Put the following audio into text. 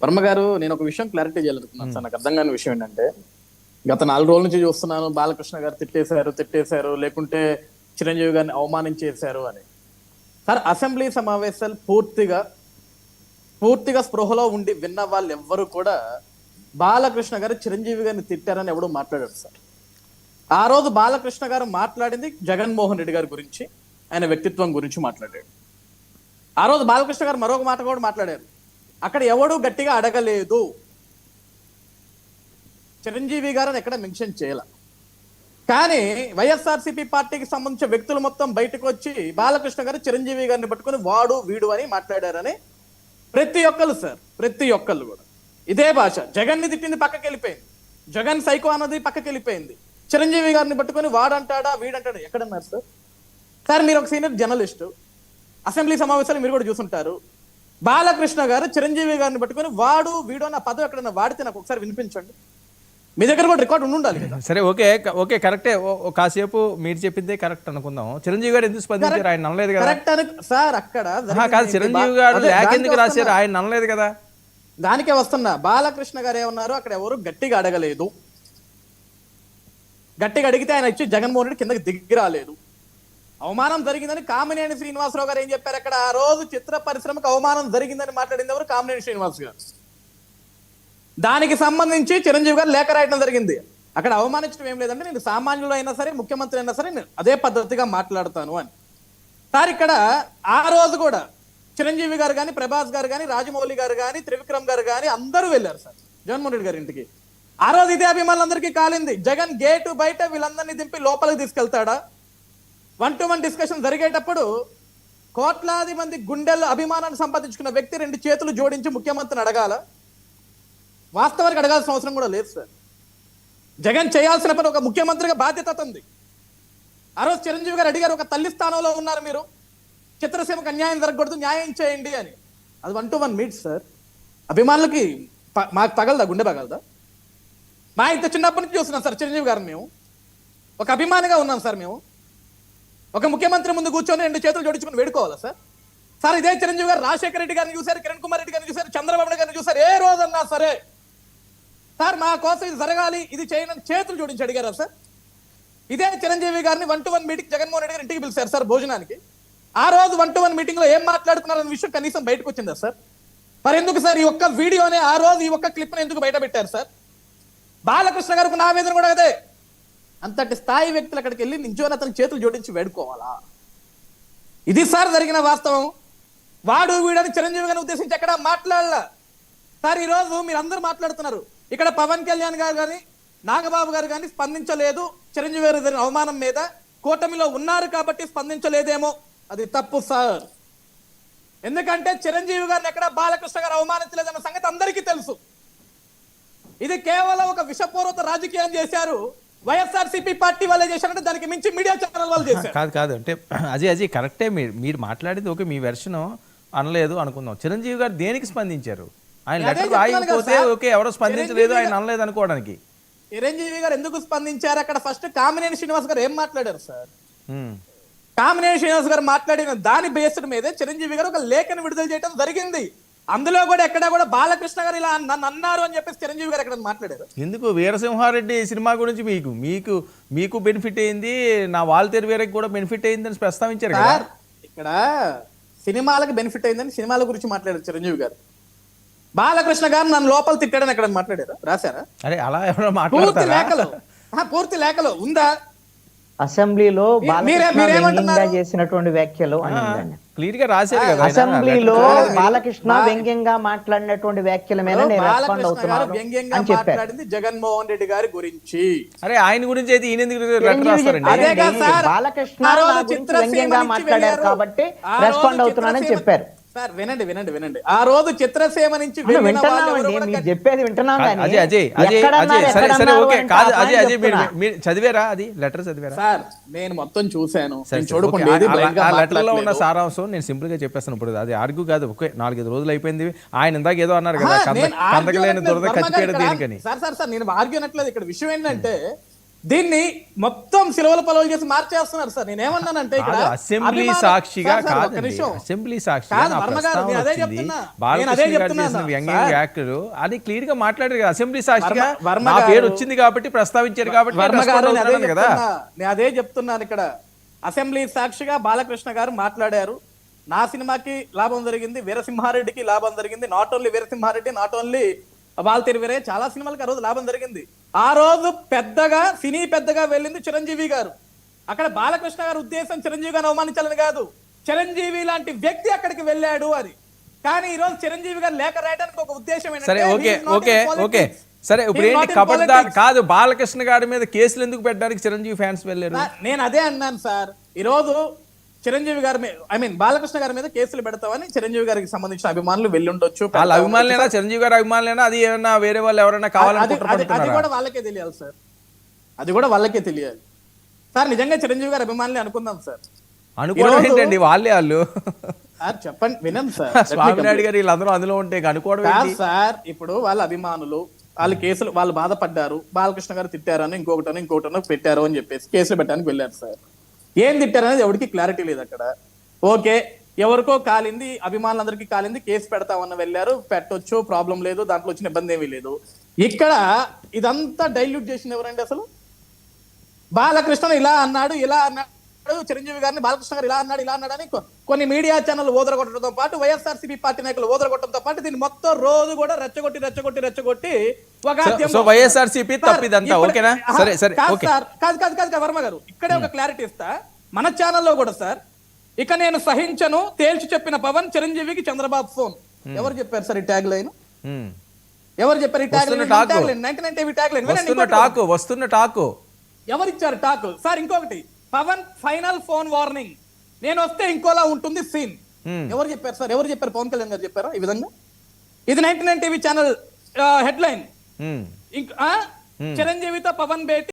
వర్మ గారు, నేను ఒక విషయం క్లారిటీ చేయాలనుకున్నాను సార్. నాకు అర్థం కాని విషయం ఏంటంటే, గత 4 రోజుల నుంచి చూస్తున్నాను బాలకృష్ణ గారు తిట్టేశారు, లేకుంటే చిరంజీవి గారిని అవమానించేశారు అని. సార్, అసెంబ్లీ సమావేశాలు పూర్తిగా స్పృహలో ఉండి విన్న వాళ్ళు ఎవ్వరు కూడా బాలకృష్ణ గారు చిరంజీవి గారిని తిట్టారని ఎవడూ మాట్లాడారు సార్. ఆ రోజు బాలకృష్ణ గారు మాట్లాడింది జగన్మోహన్ రెడ్డి గారి గురించి, ఆయన వ్యక్తిత్వం గురించి మాట్లాడాడు. ఆ రోజు బాలకృష్ణ గారు మరొక మాట కూడా మాట్లాడారు. అక్కడ ఎవడూ గట్టిగా అడగలేదు, చిరంజీవి గారిని ఎక్కడ మెన్షన్ చేయాల. కానీ వైఎస్ఆర్సీపీ పార్టీకి సంబంధించిన వ్యక్తులు మొత్తం బయటకు వచ్చి బాలకృష్ణ గారు చిరంజీవి గారిని పట్టుకుని వాడు వీడు అని మాట్లాడారని ప్రతి ఒక్కళ్ళు కూడా ఇదే భాష. జగన్ని తిట్టింది పక్కకి వెళ్ళిపోయింది, జగన్ సైకో అన్నది పక్కకి వెళ్ళిపోయింది. చిరంజీవి గారిని పట్టుకుని వాడంటాడా వీడంటాడా ఎక్కడన్నారు సార్? సార్, మీరు ఒక సీనియర్ జర్నలిస్టు, అసెంబ్లీ సమావేశాలు మీరు కూడా చూసుంటారు. బాలకృష్ణ గారు చిరంజీవి గారిని పట్టుకుని వాడు వీడు అన్న పదం ఎక్కడన్నా వాడితే నాకు ఒకసారి వినిపించండి. మీ దగ్గర కూడా రికార్డు ఉండాలి కదా. సరే, ఓకే కరెక్టే. కాసేపు మీరు చెప్పిందే కరెక్ట్ అనుకుందాం. చిరంజీవి గారు ఎందుకు స్పందించారు? ఆయన అనలేదు కదా సార్. అక్కడ కాదు, చిరంజీవి గారు ఎందుకు రాశారు? ఆయన అనలేదు కదా. దానికే వస్తున్నా. బాలకృష్ణ గారు ఏమన్నారు, అక్కడ ఎవరు గట్టిగా అడగలేదు. గట్టిగా అడిగితే ఆయన ఇచ్చి జగన్మోహన్ రెడ్డి కిందకి దిగి రాలేదు. అవమానం జరిగిందని కామినేని శ్రీనివాసరావు గారు ఏం చెప్పారు అక్కడ? ఆ రోజు చిత్ర పరిశ్రమకు అవమానం జరిగిందని మాట్లాడింది ఎవరు? కామినేని శ్రీనివాస్ గారు. దానికి సంబంధించి చిరంజీవి గారు లేఖ రాయడం జరిగింది. అక్కడ అవమానించడం ఏం లేదంటే, నేను సామాన్యులు అయినా సరే, ముఖ్యమంత్రి అయినా సరే, నేను అదే పద్ధతిగా మాట్లాడతాను అని. సార్, ఇక్కడ ఆ రోజు కూడా చిరంజీవి గారు కానీ, ప్రభాస్ గారు కానీ, రాజమౌళి గారు కానీ, త్రివిక్రమ్ గారు కానీ అందరూ వెళ్ళారు సార్ జగన్మోహన్ రెడ్డి గారి ఇంటికి. ఆ రోజు ఇదే అభిమానులందరికీ కాలింది. జగన్ గేటు బయట వీళ్ళందరినీ దింపి లోపలికి తీసుకెళ్తాడా? 1-to-1 డిస్కషన్ జరిగేటప్పుడు కోట్లాది మంది గుండెల్లో అభిమానాన్ని సంపాదించుకున్న వ్యక్తి 2 చేతులు జోడించి ముఖ్యమంత్రిని అడగాల? వాస్తవానికి అడగాల్సిన అవసరం కూడా లేదు సార్. జగన్ చేయాల్సిన పని, ఒక ముఖ్యమంత్రిగా బాధ్యత ఉంది. ఆ రోజు చిరంజీవి గారు అడిగారు, ఒక తల్లి స్థానంలో ఉన్నారు మీరు, చిత్రసీమకు అన్యాయం జరగకూడదు, న్యాయం చేయండి అని. అది 1-to-1 మీట్ సార్. అభిమానులకి మాకు తగలదా? గుండె పగలదా? మా ఇంత చిన్నప్పటి నుంచి చూస్తున్నాం సార్ చిరంజీవి గారిని. మేము ఒక అభిమానిగా ఉన్నాం సార్. మేము ఒక ముఖ్యమంత్రి ముందు కూర్చొని 2 చేతులు జోడించుకుని వేడుకోవాలా సార్? సార్, ఇదే చిరంజీవి గారు రాజశేఖర రెడ్డి గారిని చూశారు, కిరణ్ కుమార్ రెడ్డి గారిని చూశారు, చంద్రబాబు నాయుడు గారిని చూశారు. ఏ రోజన్నా సరే సార్ మా కోసం ఇది జరగాలి, ఇది చేయని చేతులు జోడించి అడిగారా సార్? ఇదే చిరంజీవి గారిని 1-to-1 మీటింగ్ జగన్మోహన్ రెడ్డి గారు ఇంటికి పిలిచారు సార్ భోజనానికి. ఆ రోజు 1-to-1 మీటింగ్ లో ఏం మాట్లాడుకున్నారన్న విషయం కనీసం బయటకు వచ్చిందా సార్? మరి ఎందుకు సార్ ఈ ఒక్క వీడియోనే, ఆ రోజు ఈ ఒక్క క్లిప్ ఎందుకు బయట పెట్టారు సార్? బాలకృష్ణ గారికి నా వేదన కూడా అదే. అంతటి స్థాయి వ్యక్తులు అక్కడికి వెళ్ళి నించోని అతని చేతులు జోడించి వేడుకోవాలా? ఇది సార్ జరిగిన వాస్తవం. వాడు వీడని చిరంజీవి గారిని ఉద్దేశించి ఎక్కడ మాట్లాడాల సార్? ఈ రోజు మీరు అందరూ మాట్లాడుతున్నారు. ఇక్కడ పవన్ కళ్యాణ్ గారు కానీ, నాగబాబు గారు కానీ స్పందించలేదు చిరంజీవి గారి జరిగిన అవమానం మీద. కూటమిలో ఉన్నారు కాబట్టి స్పందించలేదేమో, అది తప్పు సార్. ఎందుకంటే చిరంజీవి గారిని ఎక్కడ బాలకృష్ణ గారు అవమానించలేదన్న సంగతి అందరికీ తెలుసు. ఇది కేవలం ఒక విషపూర్వక రాజకీయం చేశారు. వైఎస్ఆర్సీపీ పార్టీ వాళ్ళే చేశారంటే దానికి మించి మీడియా ఛానల్ వాళ్ళు చేశారు. కాదు అంటే అజయ్ కరెక్టే. మీరు మాట్లాడేది ఓకే, మీ వెర్షన్ అనలేదు అనుకుందాం. చిరంజీవి గారు దేనికి స్పందించారు? ఆయన లెటర్ రాయకపోతే ఓకే, ఎవరో స్పందించలేదు, ఆయన అనలేదు అనుకోవడానికి. చిరంజీవి గారు ఎందుకు స్పందించారు? అక్కడ ఫస్ట్ కామినేని శ్రీనివాస్ గారు ఏం మాట్లాడారు సార్? కామినేని శ్రీనివాస్ గారు మాట్లాడిన దాని బేస్డ్ మీదే చిరంజీవి గారు ఒక లేఖను విడుదల చేయడం జరిగింది. అందులో కూడా ఎక్కడ కూడా బాలకృష్ణ గారు ఇలా నన్ను అన్నారు అని చెప్పేసి చిరంజీవి గారు ఎక్కడ మాట్లాడారు? ఎందుకు? వీరసింహారెడ్డి సినిమా గురించి మీకు బెనిఫిట్ అయింది, నా వాల్తేరు వీరకి కూడా బెనిఫిట్ అయిందని ప్రస్తావించారు కదా. ఇక్కడ సినిమాలకు బెనిఫిట్ అయిందని సినిమాల గురించి మాట్లాడారు చిరంజీవి గారు. బాలకృష్ణ గారు నన్ను లోపల తిట్టాడని ఎక్కడ మాట్లాడారు? రాశారా? అరే అలా ఎవరో మాట్లాడతారా? పూర్తి లేఖలో ఉందా? అసెంబ్లీలో చేసినటువంటి వ్యాఖ్యలు క్లియర్ గా రాశారు కదా. అసెంబ్లీలో బాలకృష్ణ వ్యంగ్యంగా మాట్లాడినటువంటి వ్యాఖ్యల మీద నేను రెస్పాండ్ అవుతున్నాను అని చెప్పారు. జగన్మోహన్ రెడ్డి గారి గురించి. అరే ఆయన గురించి అయితే ఈయన లెటర్ రాస్తారండి. బాలకృష్ణ వ్యంగ్యంగా మాట్లాడారు కాబట్టి రెస్పాండ్ అవుతున్నానని చెప్పారు. సార్ వినండి. ఆ రోజు చిత్రసీమ నుంచి చెప్పేది వింటున్నాం. చదివారా? అది లెటర్ చదివారా? సార్ నేను మొత్తం చూశాను. లెటర్ లో ఉన్న సారాంశం నేను సింపుల్ గా చెప్పేస్తాను. ఇప్పుడు అది ఆర్గ్యూ కాదు. ఓకే, 4-5 రోజులు అయిపోయింది. ఆయన ఇందాక ఏదో అన్నారు కదా, కందకలేని దురద కచ్చిపోయాడు దేనికని. సార్ నేను ఆర్గ్యూ అనట్లేదు. ఇక్కడ విషయం ఏంటంటే దీన్ని మొత్తం సిలవల పొలవలు చేసి మార్చేస్తున్నారు సార్. నేనేమన్నానంటే ఇక్కడ కాదు, అసెంబ్లీ అభిమాన- సాక్షిగా సార్, సార్, ఒక్క కాదండి, నిమిషం. అసెంబ్లీ సాక్షిగా కాదు, నా వర్మ గారు, ప్రస్తావన నేను అదే వచ్చింది. చెప్తున్నా. బాలకృష్ణ నేను అదే గారు చెప్తున్నాను. చేసిన వ్యంగ్యం సార్. యాక్టర్ అది క్లియర్ గా మాట్లాడారు కదా, అసెంబ్లీ సాక్షిగా వర్మ నా గారు- పేరు వచ్చింది కాబట్టి ప్రస్తావించారు కాబట్టి వర్మ respond గారు, నేను అదే అవుతున్నాను కదా. చెప్తున్నా. నేను అదే చెప్తున్నాను ఇక్కడ. అసెంబ్లీ సాక్షిగా బాలకృష్ణ గారు మాట్లాడారు. నా సినిమాకి లాభం జరిగింది, వీరసింహారెడ్డికి లాభం జరిగింది. Not only Veera Simha Reddy, not only బాలతీరు వీరే, చాలా సినిమాలకి ఆ రోజు లాభం జరిగింది. ఆ రోజు సినీ పెద్దగా వెళ్ళింది చిరంజీవి గారు. అక్కడ బాలకృష్ణ గారి ఉద్దేశం చిరంజీవి గారిని అవమానించాలని కాదు, చిరంజీవి లాంటి వ్యక్తి అక్కడికి వెళ్ళాడు అని. కానీ ఈ రోజు చిరంజీవి గారు లేఖ రాయడానికి ఒక ఉద్దేశం సరే, ఏంటంటే okay he is not okay in politics. Okay సరే, ఇప్పుడు He is ఏంటి not in కబడ్దార్ politics. కాదు, బాలకృష్ణ గారి మీద కేసులు ఎందుకు పెట్టడానికి చిరంజీవి ఫ్యాన్స్ వెళ్ళారు? నేను అదే అన్నాను సార్. ఈ రోజు చిరంజీవి గారి మీద బాలకృష్ణ గారి మీద కేసులు పెడతామని చిరంజీవి గారికి సంబంధించిన అభిమానులు వెళ్ళుండొచ్చు. వాళ్ళ అభిమానులేనా, చిరంజీవి గారి అభిమానులేనా, అది ఏమన్నా వేరే వాళ్ళు ఎవరైనా కావాలని అది కుట్రపడుతున్నారా? కూడా వాళ్ళకే తెలియాలి సార్, అది కూడా వాళ్ళకే తెలియాలి సార్. నిజంగా చిరంజీవి గారి అభిమానులే అనుకుందాం సార్. అనుకోవడం ఈరోజు- ఏంటండి, వాళ్ళే వాళ్ళు సార్ చెప్పండి, వినండి సార్. స్వామినాయుడు గారు వీళ్ళందరూ అందులో ఉంటే ఇక అనుకోవడం కాదు ఏంటి? సార్, ఇప్పుడు వాళ్ళ అభిమానులు వాళ్ళు కేసులు, వాళ్ళు బాధపడ్డారు, బాలకృష్ణ గారు తిట్టారని ఇంకొకటనో పెట్టారు అని చెప్పేసి కేసులు పెట్టడానికి వెళ్ళారు సార్. ఏం తిట్టారనేది ఎవరికి క్లారిటీ లేదు అక్కడ. ఓకే, ఎవరికో కాలింది, అభిమానులందరికీ కాలింది, కేసు పెడతామన్న వెళ్ళారు, పెట్టొచ్చు, ప్రాబ్లం లేదు, దాంట్లో వచ్చిన ఇబ్బంది ఏమీ లేదు. ఇక్కడ ఇదంతా డైల్యూట్ చేసింది ఎవరండి అసలు? బాలకృష్ణ ఇలా అన్నాడు, చిరంజీవి గారిని బాలకృష్ణ గారు ఇలా అన్నాడు అని కొన్ని మీడియా ఛానల్ ఓదరగొట్టడంతో పాటు వైఎస్ఆర్సీపీ పార్టీ నాయకులు ఓదరగొట్టడంతో పాటు దీన్ని మొత్తం రోజు కూడా రెచ్చగొట్టి సో వైఎస్ఆర్సీపీ తప్పిదంతా ఓకేనా? సరే సరే, ఓకే. కాదు వర్మ గారు, ఇక్కడే ఒక క్లారిటీ ఇస్తా. మన ఛానల్లో కూడా సార్, ఇక నేను సహించను తేల్చి చెప్పిన పవన్, చిరంజీవికి చంద్రబాబు ఫోన్. ఎవరు చెప్పారు సార్ ఈ ట్యాగ్ లైన్? ఎవరు చెప్పారు ఈ tag line? 99 TV tag line. వస్తున్న టాకు ఎవరిచ్చారు టాక్ సార్? ఇంకొకటి, పవన్ ఫైనల్ ఫోన్ వార్నింగ్, నేను వస్తే ఇంకోలా ఉంటుంది సీన్. ఎవరు చెప్పారు సార్? ఎవరు చెప్పారు? పవన్ కళ్యాణ్ గారు చెప్పారా ఈ విధంగా? ఇది 99 టీవీ ఛానల్ హెడ్ లైన్. చిరంజీవితో పవన్ భేటీ